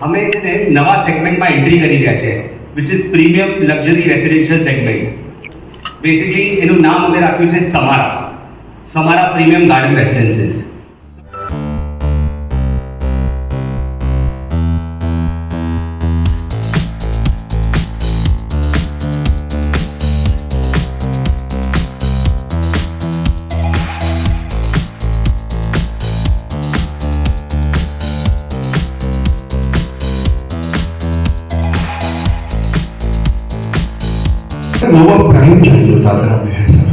અમે છે ને નવા સેગમેન્ટમાં એન્ટ્રી કરી રહ્યા છે which is premium luxury residential segment. Basically એનું નામ અમે રાખ્યું છે સમારા પ્રીમિયમ ગાર્ડન રેસિડેન્સીસ. नोवा प्राइम जो दादरा में है सर,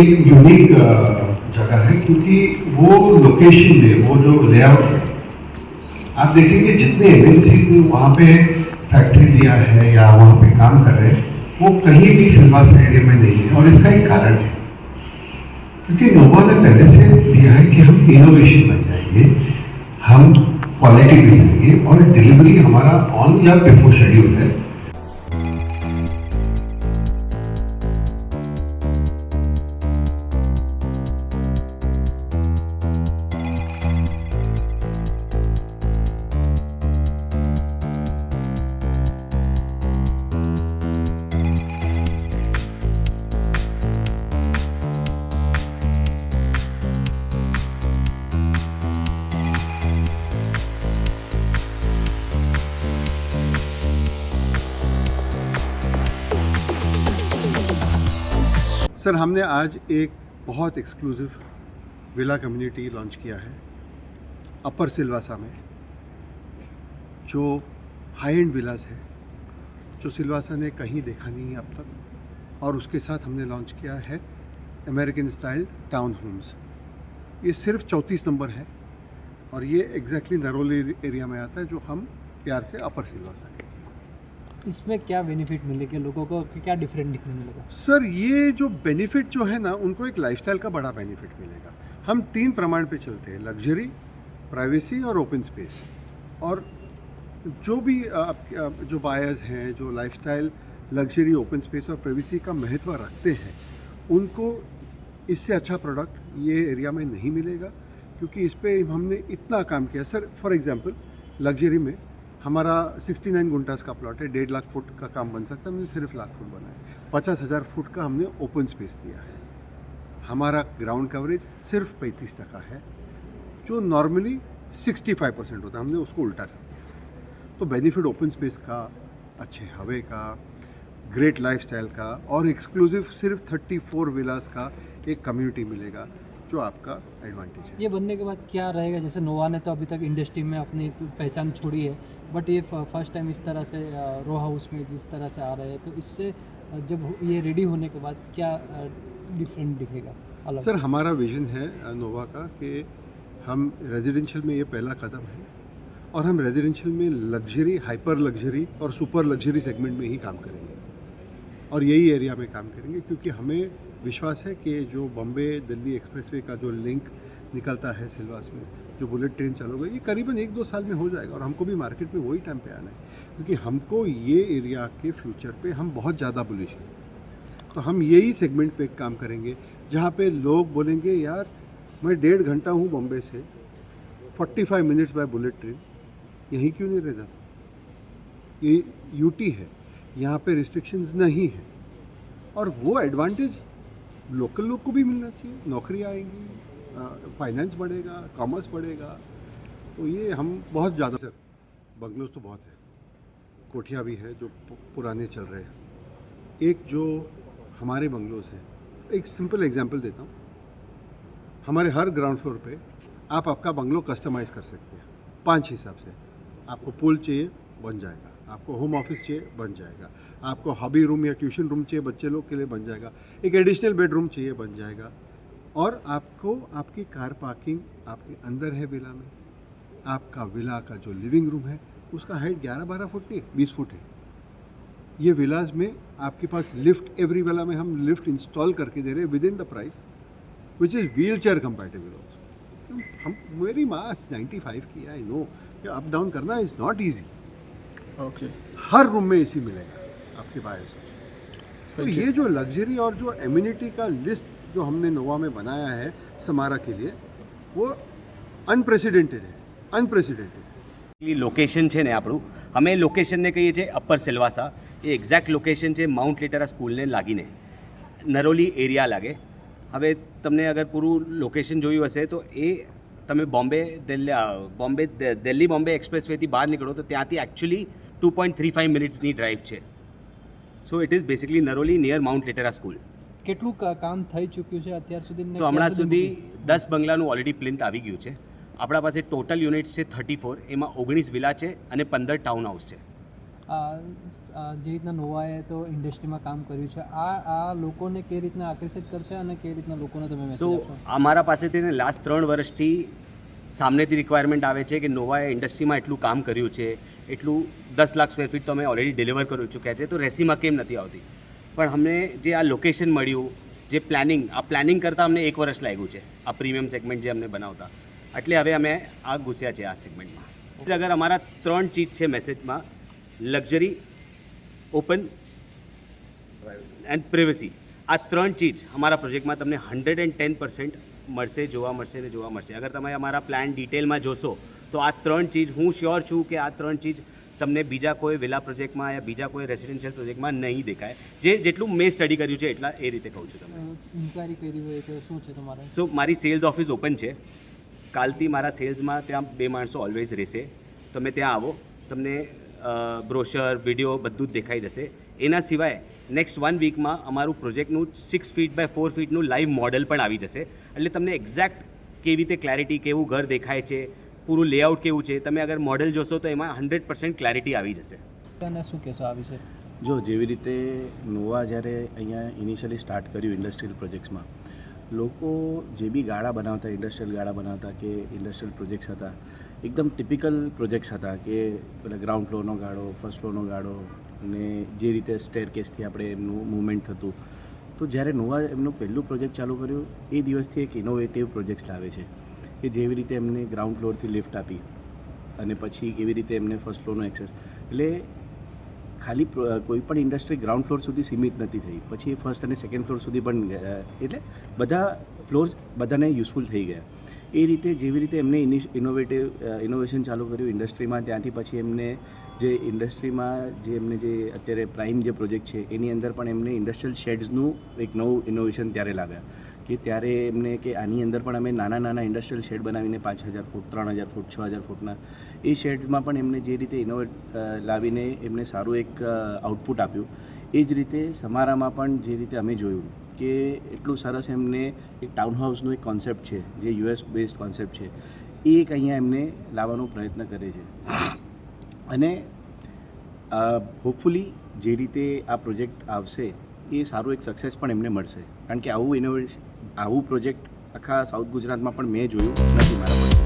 एक यूनिक जगह है क्योंकि वो लोकेशन में वो जो लेआउट है, आप देखेंगे जितने एमएनसी ने वहाँ पे फैक्ट्री दिया है या वहाँ पे काम कर रहे हैं वो कहीं भी सिलवासा एरिया में नहीं है. और इसका एक कारण है क्योंकि नोवा ने पहले से दिया है कि हम इनोवेशन बन जाएंगे, हम क्वालिटी भी जाएंगे और डिलीवरी हमारा ऑन या बिफोर शेड्यूल है. सर, हमने आज एक बहुत एक्सक्लूसिव विला कम्युनिटी लॉन्च किया है अपर सिलवासा में, जो हाई एंड विलास है जो सिलवासा ने कहीं देखा नहीं है अब तक. और उसके साथ हमने लॉन्च किया है अमेरिकन स्टाइल टाउन होम्स. ये सिर्फ 34 नंबर है और ये एग्जैक्टली नरोली एरिया में आता है, जो हम प्यार से अपर सिलवासा कहते हैं. इसमें क्या बेनिफिट मिलेगा लोगों को, क्या डिफरेंट दिखने मिलेगा? सर, ये जो बेनिफिट जो है ना, उनको एक लाइफस्टाइल का बड़ा बेनिफिट मिलेगा. हम 3 प्रमाण पे चलते हैं: लग्जरी, प्राइवेसी और ओपन स्पेस. और जो भी जो बायर्स हैं जो लाइफस्टाइल, लग्जरी, ओपन स्पेस और प्राइवेसी का महत्व रखते हैं, उनको इससे अच्छा प्रोडक्ट ये एरिया में नहीं मिलेगा, क्योंकि इस पर हमने इतना काम किया. सर, फॉर एग्जांपल लग्जरी में हमारा 69 गुंटास का प्लॉट है, 1.5 लाख फुट का काम बन सकता है, हमने सिर्फ लाख फुट बनाया. 50,000 फुट का हमने ओपन स्पेस दिया है. हमारा ग्राउंड कवरेज सिर्फ 35% है, जो नॉर्मली 65% होता है, हमने उसको उल्टा कर दिया. तो बेनिफिट ओपन स्पेस का, अच्छे हवे का, ग्रेट लाइफस्टाइल का और एक्सक्लूसिव सिर्फ 34 विलास का एक कम्युनिटी मिलेगा, जो आपका एडवांटेज है. ये बनने के बाद क्या रहेगा? जैसे नोवा ने तो अभी तक इंडस्ट्री में अपनी पहचान छोड़ी है, बट ये फर्स्ट टाइम इस तरह से रो हाउस में जिस तरह से आ रहे हैं, तो इससे जब ये रेडी होने के बाद क्या डिफरेंट दिखेगा अलग? सर, हमारा विजन है नोवा का कि हम रेजिडेंशियल में ये पहला कदम है और हम रेजिडेंशियल में लग्जरी, हाइपर लग्जरी और सुपर लग्जरी सेगमेंट में ही काम करेंगे और यही एरिया में काम करेंगे, क्योंकि हमें विश्वास है कि जो बॉम्बे दिल्ली एक्सप्रेसवे का जो लिंक निकलता है सिलवास में, जो बुलेट ट्रेन चालू होगा, ये करीबन 1-2 साल में हो जाएगा. और हमको भी मार्केट में वही टाइम पे आना है, क्योंकि हमको ये एरिया के फ्यूचर पे हम बहुत ज़्यादा बुलिश हैं. तो हम यही सेगमेंट पे काम करेंगे जहाँ पे लोग बोलेंगे, यार मैं 1.5 घंटा हूँ बॉम्बे से, 45 मिनट्स बाय बुलेट ट्रेन, यहीं क्यों नहीं रह जाता? ये यूटी है, यहाँ पे रिस्ट्रिक्शंस नहीं है. और वो एडवांटेज लोकल लोग को भी मिलना चाहिए. नौकरी आएगी, फाइनेंस बढ़ेगा, कॉमर्स बढ़ेगा. तो ये हम बहुत ज़्यादा, सर बंगलोज तो बहुत है, कोठियाँ भी है जो पुराने चल रहे हैं. एक जो हमारे बंगलोज हैं, एक सिंपल एग्जांपल देता हूँ. हमारे हर ग्राउंड फ्लोर पे आप आपका बंगलो कस्टमाइज़ कर सकते हैं 5 हिसाब से. आपको पूल चाहिए, बन जाएगा. आपको होम ऑफिस चाहिए, बन जाएगा. आपको हॉबी रूम या ट्यूशन रूम चाहिए बच्चे लोग के लिए, बन जाएगा. एक एडिशनल बेडरूम चाहिए, बन जाएगा. और आपको आपकी कार पार्किंग आपके अंदर है विला में. आपका विला का जो लिविंग रूम है उसका हाइट 11-12 फुट नहीं, 20 फुट है. ये विलाज में आपके पास लिफ्ट, एवरी विला में हम लिफ्ट इंस्टॉल करके दे रहे हैं with in the price, which is wheel chair compatible also. हम, मेरी माँ 95 की, आई नो कि अप डाउन करना is not easy. Okay, her room में एसी मिलेगा आपके बायर्स को. तो ये जो लग्जरी और जो एम्यूनिटी का लिस्ट जो हमने नोवा में बनाया है समारा के लिए, वो अनप्रेसिडेंटेड है, अनप्रेसिडेंटेड. લોકેશન છે ને આપણું, અમે લોકેશનને કહીએ છીએ અપર સેલવાસા. એ એક્ઝેક્ટ લોકેશન છે માઉન્ટ લેટેરા સ્કૂલને લાગીને, નરોલી એરિયા લાગે. હવે તમને અગર પૂરું લોકેશન જોયું હશે તો એ તમે દિલ્હી બોમ્બે એક્સપ્રેસવેથી બહાર નીકળો તો ત્યાંથી એકચ્યુઅલી 2.35 મિનિટ્સની ડ્રાઈવ છે. So it is basically Naroli near mount Litera school. કેટલું કામ થઈ ચૂક્યું છે અત્યાર સુધી? તો હમણાં સુધી 10 બંગલાનું ઓલરેડી પ્લિન્થ આવી ગયું છે. આપણા પાસે ટોટલ યુનિટ્સ છે 34, એમાં 19 વિલા છે અને 15 ટાઉન હાઉસ છે. જે રીતના નોવાએ તો ઇન્ડસ્ટ્રીમાં કામ કર્યું છે, આ લોકોને કઈ રીતના આકર્ષિત કરશે અને કઈ રીતના લોકોને તમે મેસેજ તો આપશો? અમારા પાસેથી ને લાસ્ટ 3 વર્ષથી સામનેથી રિક્વાયરમેન્ટ આવે છે કે નોવાએ ઇન્ડસ્ટ્રીમાં એટલું કામ કર્યું છે, એટલું 10 લાખ સ્ક્વેર ફીટ તો અમે ઓલરેડી ડિલિવર કરી ચૂક્યા છે, તો રેસીમાં કેમ નથી આવતી? પણ અમને જે આ લોકેશન મળ્યું, જે પ્લાનિંગ કરતાં અમને 1 વર્ષ લાગ્યું છે આ પ્રીમિયમ સેગમેન્ટ જે અમને બનાવતા. એટલે હવે અમે આ ઘૂસ્યા છે આ સેગમેન્ટમાં. અગર અમારા 3 ચીજ છે મેસેજમાં: લક્ઝરી, ઓપન એન્ડ પ્રાઇવસી. આ 3 ચીજ અમારા પ્રોજેક્ટમાં તમને 110% જોવા મળશે. અગર તમે અમારા પ્લાન ડિટેલમાં જોશો તો આ 3 ચીજ હું શ્યોર છું કે આ 3 ચીજ તમને બીજા કોઈ વિલા પ્રોજેક્ટમાં યા બીજા કોઈ રેસિડેન્શિયલ પ્રોજેક્ટમાં નહીં દેખાય. જેટલું મેં સ્ટડી કર્યું છે એટલા એ રીતે કહું છું તમને. ઇન્ક્વાયરી કરી હોય તો શું છે તમારે? સો મારી સેલ્સ ઓફિસ ઓપન છે. કાલથી મારા સેલ્સમાં ત્યાં 2 માણસો ઓલવેઝ રહેશે. તમે ત્યાં આવો, તમને બ્રોશર, વિડીયો બધું જ દેખાઈ જશે. એના સિવાય નેક્સ્ટ 1 વીકમાં અમારું પ્રોજેક્ટનું 6 ફીટ બાય 4 ફીટનું લાઈવ મોડલ પણ આવી જશે. એટલે તમને એક્ઝેક્ટ કેવી રીતે ક્લેરિટી, કેવું ઘર દેખાય છે, પૂરું લેઆઉટ કેવું છે, તમે અગર મોડલ જોશો તો એમાં 100% ક્લેરિટી આવી જશે. અને શું કહેશો આ વિશે? જો જેવી રીતે નોવા જ્યારે અહીંયા ઇનિશિયલી સ્ટાર્ટ કર્યું ઇન્ડસ્ટ્રીયલ પ્રોજેક્ટ્સમાં, લોકો જે બી ગાળા બનાવતા, ઇન્ડસ્ટ્રીયલ ગાળા બનાવતા કે ઇન્ડસ્ટ્રીયલ પ્રોજેક્ટ્સ હતા, એકદમ ટિપિકલ પ્રોજેક્ટ્સ હતા કે પેલા ગ્રાઉન્ડ ફ્લોરનો ગાળો, ફર્સ્ટ ફ્લોરનો ગાળો અને જે રીતે સ્ટેરકેસથી આપણે એમનું મૂવમેન્ટ થતું. તો જ્યારે નોવા એમનું પહેલું પ્રોજેક્ટ ચાલુ કર્યું એ દિવસથી એક ઇનોવેટિવ પ્રોજેક્ટ્સ લાવે છે કે જેવી રીતે એમને ગ્રાઉન્ડ ફ્લોરથી લિફ્ટ આપી અને પછી કેવી રીતે એમને ફર્સ્ટ ફ્લોરનો એક્સેસ. એટલે ખાલી કોઈ પણ ઇન્ડસ્ટ્રી ગ્રાઉન્ડ ફ્લોર સુધી સીમિત નથી થઈ, પછી ફર્સ્ટ અને સેકન્ડ ફ્લોર સુધી પણ એટલે બધા ફ્લોર્સ બધાને યુઝફુલ થઈ ગયા. એ રીતે જેવી રીતે એમને ઇનોવેશન ચાલુ કર્યું ઇન્ડસ્ટ્રીમાં, ત્યાંથી પછી એમને જે ઇન્ડસ્ટ્રીમાં જે એમને જે અત્યારે પ્રાઇમ જે પ્રોજેક્ટ છે એની અંદર પણ એમને ઇન્ડસ્ટ્રીયલ શેડ્સનું એક નવું ઇનોવેશન ત્યારે લાવ્યા કે ત્યારે એમને કે આની અંદર પણ અમે નાના ઇન્ડસ્ટ્રીયલ શેડ બનાવીને 5000 ફૂટ, 3000 ફૂટ, 6000 ફૂટના એ શેડ્સમાં પણ એમને જે રીતે ઇનોવેટ લાવીને એમને સારું એક આઉટપુટ આપ્યું. એ જ રીતે સમારામાં પણ જે રીતે અમે જોયું કે એટલું સરસ એમને એક ટાઉન હાઉસનો એક કોન્સેપ્ટ છે જે US બેઝડ કોન્સેપ્ટ છે, એ એક અહીંયા એમને લાવવાનો પ્રયત્ન કરે છે. અને હોપફુલી જે રીતે આ પ્રોજેક્ટ આવશે એ સારું એક સક્સેસ પણ એમને મળશે, કારણ કે આવું પ્રોજેક્ટ આખા સાઉથ ગુજરાતમાં પણ મેં જોયું નથી મારા પાસે.